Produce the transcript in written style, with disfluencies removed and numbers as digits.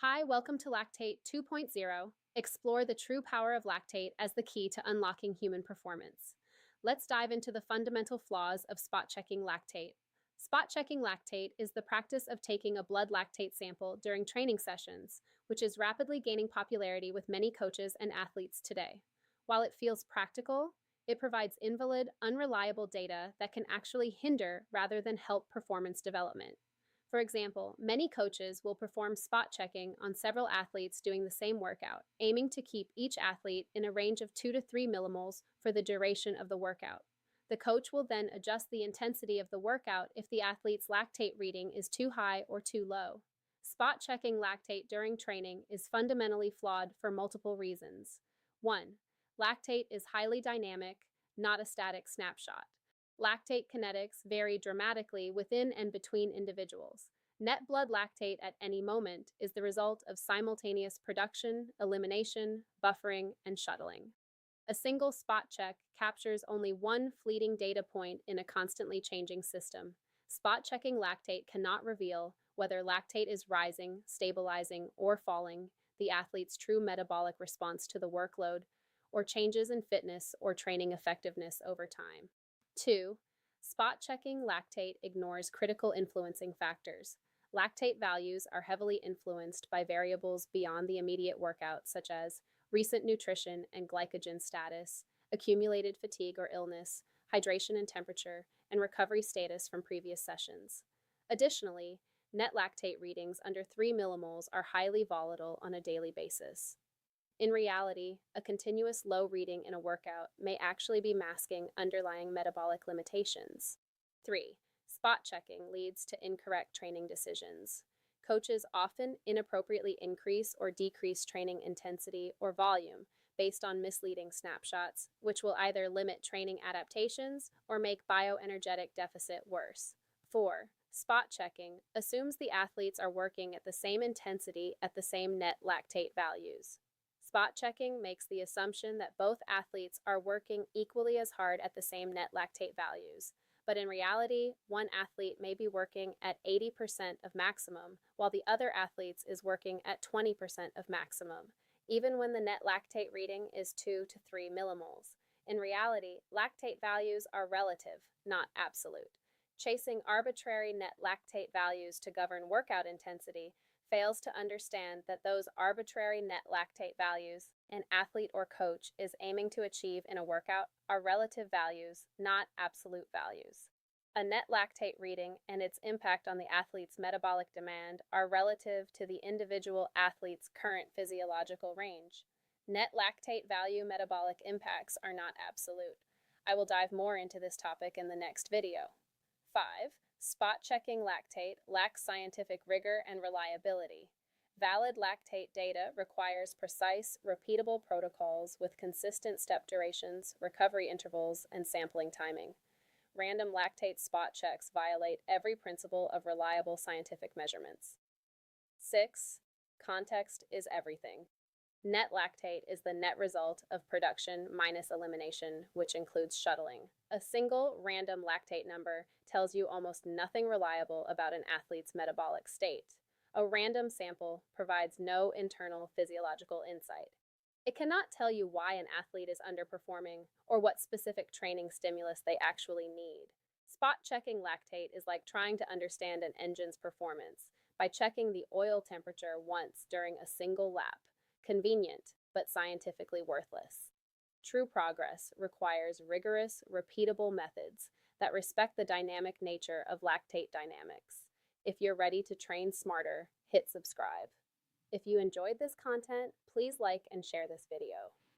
Hi, welcome to Lactate 2.0. Explore the true power of lactate as the key to unlocking human performance. Let's dive into the fundamental flaws of spot checking lactate. Spot checking lactate is the practice of taking a blood lactate sample during training sessions, which is rapidly gaining popularity with many coaches and athletes today. While it feels practical, it provides invalid, unreliable data that can actually hinder rather than help performance development. For example, many coaches will perform spot checking on several athletes doing the same workout, aiming to keep each athlete in a range of 2 to 3 millimoles for the duration of the workout. The coach will then adjust the intensity of the workout if the athlete's lactate reading is too high or too low. Spot checking lactate during training is fundamentally flawed for multiple reasons. 1. Lactate is highly dynamic, not a static snapshot. Lactate kinetics vary dramatically within and between individuals. Net blood lactate at any moment is the result of simultaneous production, elimination, buffering, and shuttling. A single spot check captures only one fleeting data point in a constantly changing system. Spot checking lactate cannot reveal whether lactate is rising, stabilizing, or falling, the athlete's true metabolic response to the workload, or changes in fitness or training effectiveness over time. 2. Spot checking lactate ignores critical influencing factors. Lactate values are heavily influenced by variables beyond the immediate workout, such as recent nutrition and glycogen status, accumulated fatigue or illness, hydration and temperature, and recovery status from previous sessions. Additionally, net lactate readings under 3 millimoles are highly volatile on a daily basis. In reality, a continuous low reading in a workout may actually be masking underlying metabolic limitations. 3. Spot checking leads to incorrect training decisions. Coaches often inappropriately increase or decrease training intensity or volume based on misleading snapshots, which will either limit training adaptations or make bioenergetic deficit worse. 4. Spot checking assumes the athletes are working at the same intensity at the same net lactate values. Spot checking makes the assumption that both athletes are working equally as hard at the same net lactate values, but in reality, one athlete may be working at 80% of maximum, while the other athlete is working at 20% of maximum, even when the net lactate reading is 2 to 3 millimoles. In reality, lactate values are relative, not absolute. Chasing arbitrary net lactate values to govern workout intensity fails to understand that those arbitrary net lactate values an athlete or coach is aiming to achieve in a workout are relative values, not absolute values. A net lactate reading and its impact on the athlete's metabolic demand are relative to the individual athlete's current physiological range. Net lactate value metabolic impacts are not absolute. I will dive more into this topic in the next video. 5. Spot checking lactate lacks scientific rigor and reliability. Valid lactate data requires precise, repeatable protocols with consistent step durations, recovery intervals, and sampling timing. Random lactate spot checks violate every principle of reliable scientific measurements. 6. Context is everything. Net lactate is the net result of production minus elimination, which includes shuttling. A single random lactate number tells you almost nothing reliable about an athlete's metabolic state. A random sample provides no internal physiological insight. It cannot tell you why an athlete is underperforming or what specific training stimulus they actually need. Spot checking lactate is like trying to understand an engine's performance by checking the oil temperature once during a single lap. Convenient, but scientifically worthless. True progress requires rigorous, repeatable methods that respect the dynamic nature of lactate dynamics. If you're ready to train smarter, hit subscribe. If you enjoyed this content, please like and share this video.